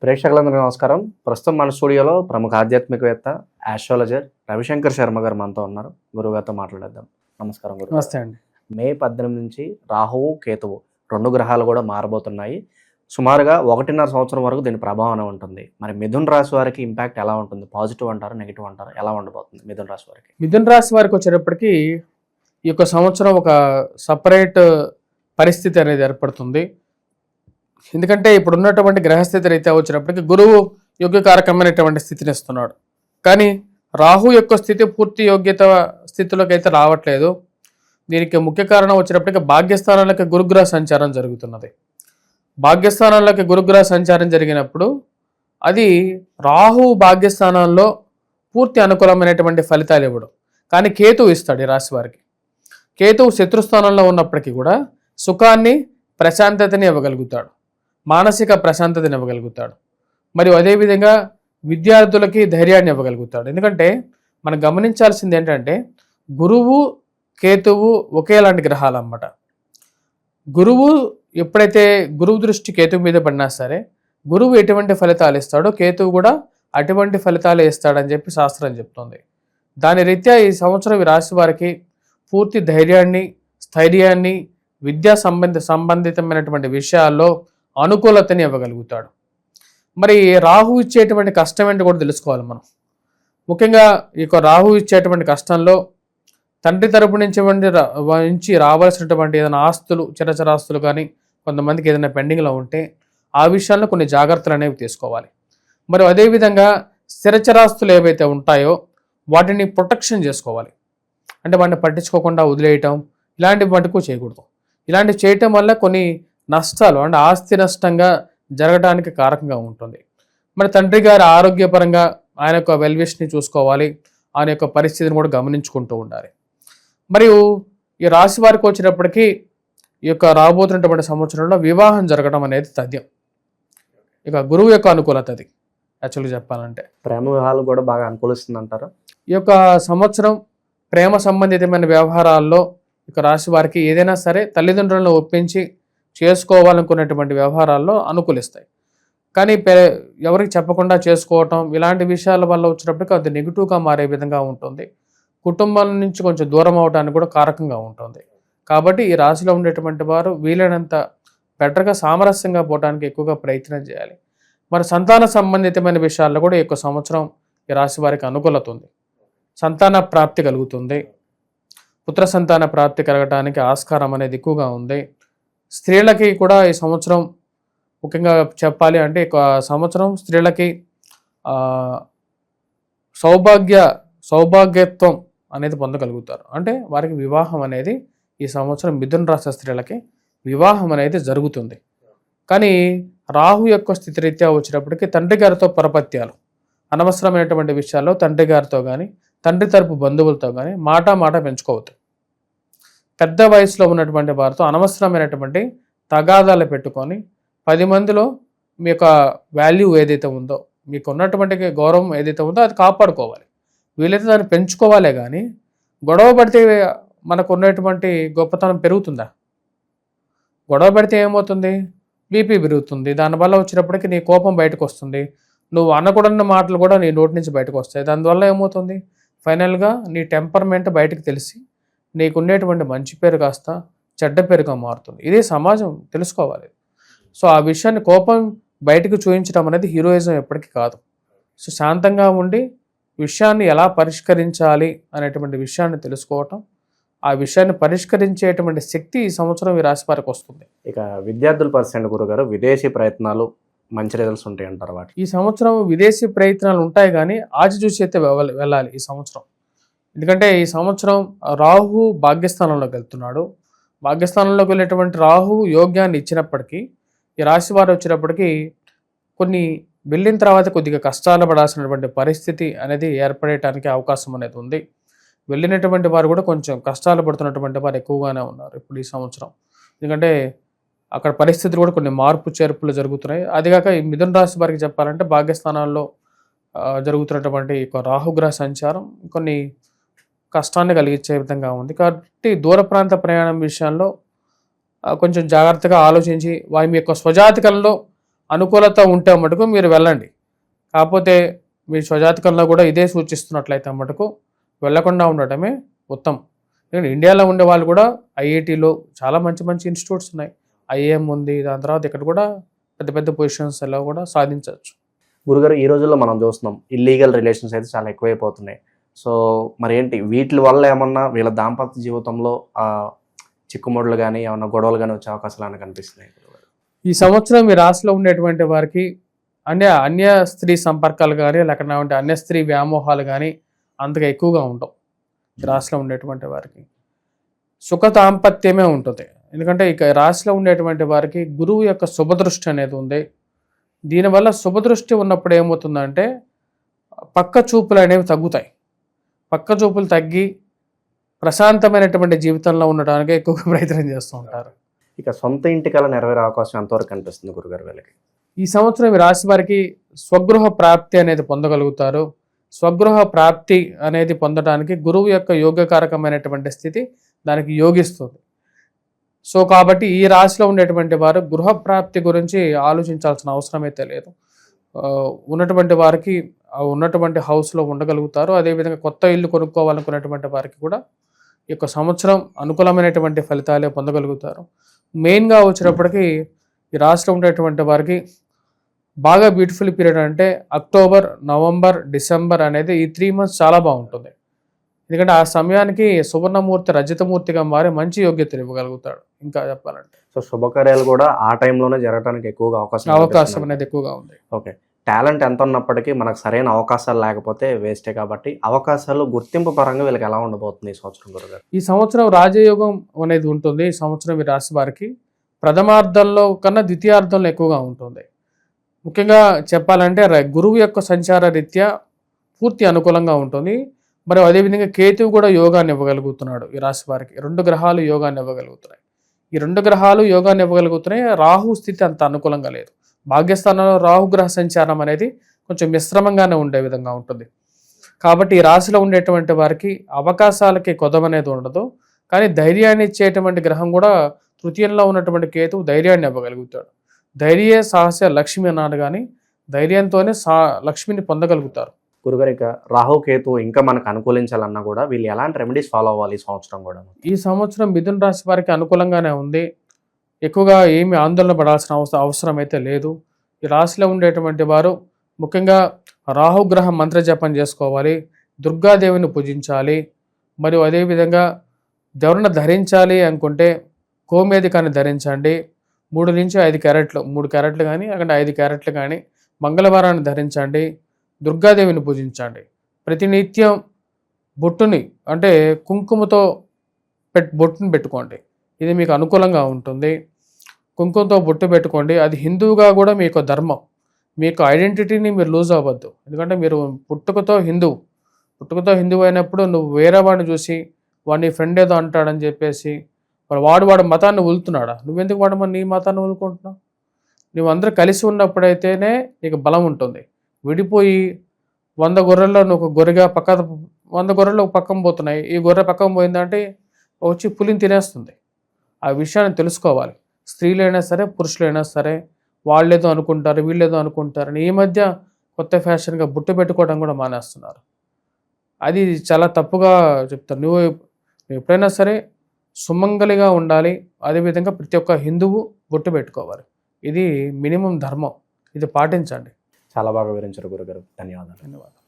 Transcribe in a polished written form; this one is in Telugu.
ప్రేక్షకులందరికీ నమస్కారం. ప్రస్తుతం మన స్టూడియోలో ప్రముఖ ఆధ్యాత్మికవేత్త, ఆస్ట్రాలజర్ రవిశంకర్ శర్మ గారు మనతో ఉన్నారు. గురువుగారితో మాట్లాడేద్దాం. నమస్కారం గురువు. నమస్తే అండి. మే 18 నుంచి రాహువు, కేతువు 2 గ్రహాలు కూడా మారబోతున్నాయి. సుమారుగా 1.5 సంవత్సరం వరకు దీని ప్రభావం ఉంటుంది. మరి మిథున్ రాశి వారికి ఇంపాక్ట్ ఎలా ఉంటుంది? పాజిటివ్ అంటారు, నెగిటివ్ అంటారు? ఎలా ఉండబోతుంది మిథున్ రాశి వారికి? మిథున్ రాశి వారికి వచ్చేటప్పటికి ఈ యొక్క సంవత్సరం ఒక సపరేట్ పరిస్థితి అనేది ఏర్పడుతుంది. ఎందుకంటే ఇప్పుడు ఉన్నటువంటి గ్రహస్థితి రీత్యా వచ్చినప్పటికీ గురువు యోగ్యకారకమైనటువంటి స్థితిని ఇస్తున్నాడు. కానీ రాహు యొక్క స్థితి పూర్తి యోగ్యత స్థితిలోకి అయితే రావట్లేదు. దీనికి ముఖ్య కారణం వచ్చినప్పటికీ భాగ్యస్థానాలకి గురుగ్రహ సంచారం జరుగుతున్నది. భాగ్యస్థానాల్లోకి గురుగ్రహ సంచారం జరిగినప్పుడు అది రాహు భాగ్యస్థానంలో పూర్తి అనుకూలమైనటువంటి ఫలితాలు ఇవ్వడం. కానీ కేతువు ఇస్తాడు ఈ రాశి వారికి. కేతువు శత్రుస్థానంలో ఉన్నప్పటికీ కూడా సుఖాన్ని, ప్రశాంతతని ఇవ్వగలుగుతాడు, మానసిక ప్రశాంతతని ఇవ్వగలుగుతాడు. మరియు అదేవిధంగా విద్యార్థులకి ధైర్యాన్ని ఇవ్వగలుగుతాడు. ఎందుకంటే మనం గమనించాల్సింది ఏంటంటే గురువు, కేతువు ఒకేలాంటి గ్రహాలు అన్నమాట. గురువు ఎప్పుడైతే గురువు దృష్టి కేతువు మీద పడినా సరే గురువు ఎటువంటి ఫలితాలు ఇస్తాడో కేతువు కూడా అటువంటి ఫలితాలు ఇస్తాడని చెప్పి శాస్త్రం చెప్తుంది. దాని రీత్యా ఈ సంవత్సరం ఈ రాశి వారికి పూర్తి ధైర్యాన్ని, స్థైర్యాన్ని, విద్యా సంబంధితమైనటువంటి విషయాల్లో అనుకూలతని ఇవ్వగలుగుతాడు. మరి రాహు ఇచ్చేటువంటి కష్టం ఏంటో కూడా తెలుసుకోవాలి మనం. ముఖ్యంగా ఈ రాహు ఇచ్చేటువంటి కష్టంలో తండ్రి తరపు నుంచి రావాల్సినటువంటి ఏదైనా ఆస్తులు, చిరచరాస్తులు కానీ కొంతమందికి ఏదైనా పెండింగ్లో ఉంటే ఆ విషయాల్లో కొన్ని జాగ్రత్తలు అనేవి తీసుకోవాలి. మరి అదేవిధంగా స్థిరచరాస్తులు ఏవైతే ఉంటాయో వాటిని ప్రొటెక్షన్ చేసుకోవాలి. అంటే వాటిని పట్టించుకోకుండా వదిలేయటం, ఇలాంటి మటుకు చేయకూడదు. ఇలాంటివి చేయటం వల్ల కొన్ని నష్టాలు, అంటే ఆస్తి నష్టంగా జరగడానికి కారకంగా ఉంటుంది. మరి తండ్రి గారి ఆరోగ్యపరంగా ఆయన యొక్క వెల్విష్ని చూసుకోవాలి, ఆయన యొక్క పరిస్థితిని కూడా గమనించుకుంటూ ఉండాలి. మరియు ఈ రాశి వారికి వచ్చినప్పటికీ ఈ యొక్క రాబోతున్నటువంటి సంవత్సరంలో వివాహం జరగడం అనేది తథ్యం. ఇక గురువు యొక్క అనుకూలత అది యాక్చువల్గా చెప్పాలంటే ప్రేమ వివాహాలు కూడా బాగా అనుకూలిస్తుంది అంటారు. ఈ యొక్క సంవత్సరం ప్రేమ సంబంధితమైన వ్యవహారాల్లో ఇక రాశి వారికి ఏదైనా సరే తల్లిదండ్రులను ఒప్పించి చేసుకోవాలనుకున్నటువంటి వ్యవహారాల్లో అనుకూలిస్తాయి. కానీ ఎవరికి చెప్పకుండా చేసుకోవటం ఇలాంటి విషయాల వల్ల వచ్చినప్పటికీ అది నెగిటివ్గా మారే విధంగా ఉంటుంది. కుటుంబాల నుంచి కొంచెం దూరం అవడానికి కూడా కారకంగా ఉంటుంది. కాబట్టి ఈ రాశిలో ఉండేటువంటి వారు వీలైనంత బెటర్గా సామరస్యంగా పోవడానికి ఎక్కువగా ప్రయత్నం చేయాలి. మరి సంతాన సంబంధితమైన విషయాల్లో కూడా ఈ యొక్క సంవత్సరం ఈ రాశి వారికి అనుకూలత ఉంది. సంతాన ప్రాప్తి కలుగుతుంది. పుత్ర సంతాన ప్రాప్తి కలగటానికి ఆస్కారం అనేది ఎక్కువగా ఉంది. స్త్రీలకి కూడా ఈ సంవత్సరం ముఖ్యంగా చెప్పాలి అంటే సంవత్సరం స్త్రీలకి సౌభాగ్యత్వం అనేది పొందగలుగుతారు. అంటే వారికి వివాహం అనేది ఈ సంవత్సరం మిథున రాశి స్త్రీలకి వివాహం అనేది జరుగుతుంది. కానీ రాహు యొక్క స్థితి రీత్యా వచ్చినప్పటికీ తండ్రి గారితో పరపత్యాలు, అనవసరమైనటువంటి విషయాల్లో తండ్రి గారితో కానీ తండ్రి తరపు బంధువులతో కానీ మాట పెంచుకోవద్దు. పెద్ద వయసులో ఉన్నటువంటి వారితో అనవసరమైనటువంటి తగాదాలు పెట్టుకొని 10 మందిలో మీ యొక్క వాల్యూ ఏదైతే ఉందో, మీకు ఉన్నటువంటి గౌరవం ఏదైతే ఉందో అది కాపాడుకోవాలి. వీలైతే దాన్ని పెంచుకోవాలే కానీ గొడవ పడితే మనకు ఉన్నటువంటి గొప్పతనం పెరుగుతుందా? గొడవ పెడితే ఏమవుతుంది? బీపీ పెరుగుతుంది. దానివల్ల వచ్చినప్పటికీ నీ కోపం బయటకు వస్తుంది. నువ్వు అనకూడని మాటలు కూడా నీ నోటి నుంచి బయటకు వస్తాయి. దానివల్ల ఏమవుతుంది? ఫైనల్గా నీ టెంపర్మెంట్ బయటకు తెలిసి నీకు ఉండేటువంటి మంచి పేరు కాస్త చెడ్డ పేరుగా మారుతుంది. ఇదే సమాజం, తెలుసుకోవాలి. సో ఆ విషయాన్ని కోపం బయటకు చూపించడం అనేది హీరోయిజం ఎప్పటికీ కాదు. సో శాంతంగా ఉండి విషయాన్ని ఎలా పరిష్కరించాలి అనేటువంటి విషయాన్ని తెలుసుకోవటం, ఆ విషయాన్ని పరిష్కరించేటువంటి శక్తి ఈ సంవత్సరం ఈ రాశి వారికి వస్తుంది. ఇక విద్యార్థుల పరిస్థితి గురుగారు, విదేశీ ప్రయత్నాలు మంచి రిజల్ట్స్ ఉంటాయి అంటారు. వాటి ఈ సంవత్సరం విదేశీ ప్రయత్నాలు ఉంటాయి కానీ ఆచితూచి అయితే వెళ్ళాలి ఈ సంవత్సరం. ఎందుకంటే ఈ సంవత్సరం రాహు భాగ్యస్థానంలోకి వెళ్తున్నాడు. భాగ్యస్థానంలోకి వెళ్ళేటువంటి రాహు యోగ్యాన్ని ఇచ్చినప్పటికీ ఈ రాశి వారు వచ్చినప్పటికీ కొన్ని వెళ్ళిన తర్వాత కొద్దిగా కష్టాలు పడాల్సినటువంటి పరిస్థితి అనేది ఏర్పడేయడానికి అవకాశం అనేది ఉంది. వెళ్ళినటువంటి వారు కూడా కొంచెం కష్టాలు పడుతున్నటువంటి వారు ఎక్కువగానే ఉన్నారు ఇప్పుడు ఈ సంవత్సరం. ఎందుకంటే అక్కడ పరిస్థితులు కూడా కొన్ని మార్పు చేర్పులు జరుగుతున్నాయి. అదిగాక ఈ మిథున రాశి వారికి చెప్పాలంటే భాగ్యస్థానాల్లో జరుగుతున్నటువంటి రాహుగ్రహ సంచారం కొన్ని కష్టాన్ని కలిగించే విధంగా ఉంది. కాబట్టి దూర ప్రాంత ప్రయాణం విషయంలో కొంచెం జాగ్రత్తగా ఆలోచించి వారి యొక్క స్వజాతకంలో అనుకూలత ఉంటే మటుకు మీరు వెళ్ళండి. కాకపోతే మీ స్వజాతకంలో కూడా ఇదే సూచిస్తున్నట్లయితే మటుకు వెళ్ళకుండా ఉండటమే ఉత్తమం. ఎందుకంటే ఇండియాలో ఉండే వాళ్ళు కూడా ఐఐటీలో చాలా మంచి మంచి ఇన్స్టిట్యూట్స్ ఉన్నాయి, ఐఏఎం ఉంది, దాని తర్వాత ఇక్కడ కూడా పెద్ద పెద్ద పొజిషన్స్ ఎలా కూడా సాధించవచ్చు. గురుగారు, ఈ రోజుల్లో మనం చూస్తున్నాం ఇల్లీగల్ రిలేషన్స్ అయితే చాలా ఎక్కువైపోతున్నాయి. సో మరి ఏంటి వీటి వల్ల ఏమన్నా వీళ్ళ దాంపత్య జీవితంలో చిక్కుముడులు కానీ ఏమన్నా గొడవలు కానీ వచ్చే అవకాశాలు ఏమైనా కనిపిస్తున్నాయి? ఈ సంవత్సరం మీ రాశిలో ఉండేటువంటి వారికి అన్య స్త్రీ సంపర్కాలు కానీ లేకపోతే అన్య స్త్రీ వ్యామోహాలు కానీ అంతగా ఎక్కువగా ఉండవు. ఈ రాశిలో ఉండేటువంటి వారికి సుఖ దాంపత్యమే ఉంటుంది. ఎందుకంటే ఇక రాశిలో ఉండేటువంటి వారికి గురువు యొక్క శుభదృష్టి అనేది ఉంది. దీనివల్ల శుభదృష్టి ఉన్నప్పుడు ఏమవుతుందంటే పక్క చూపులు అనేవి తగ్గుతాయి. పక్క చూపులు తగ్గి ప్రశాంతమైనటువంటి జీవితంలో ఉండడానికి ఎక్కువగా ప్రయత్నం చేస్తూ ఉంటారు. ఇక సొంత ఇంటి కల నెరవేరే అవకాశం ఎంతవరకు కనిపిస్తుంది గురుగారు వీళ్ళకి? ఈ సంవత్సరం ఈ రాశి వారికి స్వగృహ ప్రాప్తి అనేది పొందగలుగుతారు. స్వగృహ ప్రాప్తి అనేది పొందడానికి గురువు యొక్క యోగకారకమైనటువంటి స్థితి దానికి యోగిస్తుంది. సో కాబట్టి ఈ రాశిలో ఉండేటువంటి వారు గృహ ప్రాప్తి గురించి ఆలోచించాల్సిన అవసరం అయితే లేదు. ఉన్నటువంటి వారికి ఉన్నటువంటి హౌస్లో ఉండగలుగుతారు. అదేవిధంగా కొత్త ఇల్లు కొనుక్కోవాలనుకున్నటువంటి వారికి కూడా ఈ యొక్క సంవత్సరం అనుకూలమైనటువంటి ఫలితాలే పొందగలుగుతారు. మెయిన్గా వచ్చినప్పటికీ ఈ రాశిలో ఉండేటువంటి వారికి బాగా బ్యూటిఫుల్ పీరియడ్ అంటే అక్టోబర్, నవంబర్, డిసెంబర్ అనేది ఈ 3 months చాలా బాగుంటుంది. ఎందుకంటే ఆ సమయానికి సువర్ణమూర్తి రజతమూర్తిగా మారి మంచి యోగ్యతలు ఇవ్వగలుగుతాడు. ఇంకా చెప్పాలంటే సో శుభకార్యాలు కూడా ఆ టైంలోనే జరగడానికి ఎక్కువగా అవకాశం అనేది ఎక్కువగా ఉంది. ఓకే, టాలెంట్ ఎంత ఉన్నప్పటికీ మనకు సరైన అవకాశాలు లేకపోతే వేస్టే. కాబట్టి అవకాశాలు గుర్తింపు పరంగా వీళ్ళకి ఎలా ఉండబోతుంది ఈ సంవత్సరం గురుగారు? ఈ సంవత్సరం రాజయోగం అనేది ఉంటుంది. ఈ సంవత్సరం ఈ రాశి వారికి ప్రథమార్థంలో కన్నా ద్వితీయార్థంలో ఎక్కువగా ఉంటుంది. ముఖ్యంగా చెప్పాలంటే గురువు యొక్క సంచార రీత్యా పూర్తి అనుకూలంగా ఉంటుంది. మరి అదేవిధంగా కేతువు కూడా యోగాన్ని ఇవ్వగలుగుతున్నాడు ఈ రాశి వారికి. 2 గ్రహాలు యోగాన్ని ఇవ్వగలుగుతున్నాయి. ఈ 2 గ్రహాలు యోగాన్ని ఇవ్వగలుగుతున్నాయి. రాహు స్థితి అంత అనుకూలంగా లేదు. భాగ్యస్థానంలో రాహుగ్రహ సంచారం అనేది కొంచెం మిశ్రమంగానే ఉండే విధంగా ఉంటుంది. కాబట్టి ఈ రాశిలో ఉండేటువంటి వారికి అవకాశాలకి కొదవనేది ఉండదు. కానీ ధైర్యాన్ని ఇచ్చేటువంటి గ్రహం కూడా తృతీయంలో ఉన్నటువంటి కేతువు ధైర్యాన్ని ఇవ్వగలుగుతాడు. ధైర్యే సాహస లక్ష్మి అన్నాడు, కానీ ధైర్యంతోనే లక్ష్మిని పొందగలుగుతారు. గురుగారు, ఇక రాహు కేతు ఇంకా మనకు అనుకూలించాలన్నా కూడా వీళ్ళు ఎలాంటి రెమెడీస్ ఫాలో అవ్వాలి ఈ సంవత్సరం కూడా? ఈ సంవత్సరం మిథున రాశి వారికి అనుకూలంగానే ఉంది. ఎక్కువగా ఏమి ఆందోళన పడాల్సిన అవసరం అయితే లేదు. ఈ రాశిలో ఉండేటువంటి వారు ముఖ్యంగా రాహుగ్రహ మంత్ర జపం చేసుకోవాలి, దుర్గాదేవిని పూజించాలి. మరియు అదేవిధంగా ఎవరన్నా ధరించాలి అనుకుంటే గోమేధికాన్ని ధరించండి. 3 నుంచి 5 క్యారెట్లు, 3 క్యారెట్లు కానీ అక్కడ 5 క్యారెట్లు కానీ మంగళవారాన్ని ధరించండి. దుర్గాదేవిని పూజించండి. ప్రతినిత్యం బొట్టుని అంటే కుంకుమతో బొట్టుని పెట్టుకోండి. ఇది మీకు అనుకూలంగా ఉంటుంది. కుంకుమతో బొట్టు పెట్టుకోండి. అది హిందువుగా కూడా మీకు ధర్మం. మీకు ఐడెంటిటీని మీరు లూజ్ అవ్వద్దు. ఎందుకంటే మీరు పుట్టుకతో హిందువు అయినప్పుడు నువ్వు వేరే వాడిని చూసి వాడిని ఫ్రెండ్ ఏదో అంటాడని చెప్పేసి వాడు మతాన్ని వదులుతున్నాడా? నువ్వెందుకు వాడు నీ మతాన్ని వదులుకుంటున్నావు? నువ్వు అందరూ కలిసి ఉన్నప్పుడైతేనే నీకు బలం ఉంటుంది. విడిపోయి 100 గొర్రెల్లో నువ్వు ఒక గొర్రెగా 100 గొర్రెలు పక్కన పోతున్నాయి, ఈ గొర్రె పక్కన పోయిందంటే వచ్చి పులిని తినేస్తుంది. ఆ విషయాన్ని తెలుసుకోవాలి. స్త్రీలైనా సరే పురుషులైనా సరే వాళ్ళేదో అనుకుంటారు, వీళ్ళేదో అనుకుంటారు. ఈ మధ్య కొత్త ఫ్యాషన్గా బుట్టు పెట్టుకోవడం కూడా మానేస్తున్నారు. అది చాలా తప్పుగా చెప్తారు. నువ్వు ఎప్పుడైనా సరే సుమంగలిగా ఉండాలి. అదేవిధంగా ప్రతి ఒక్క హిందువు బొట్టు పెట్టుకోవాలి. ఇది మినిమం ధర్మం. ఇది పాటించండి. చాలా బాగా వివరించారు గురుగారు. ధన్యవాదాలు.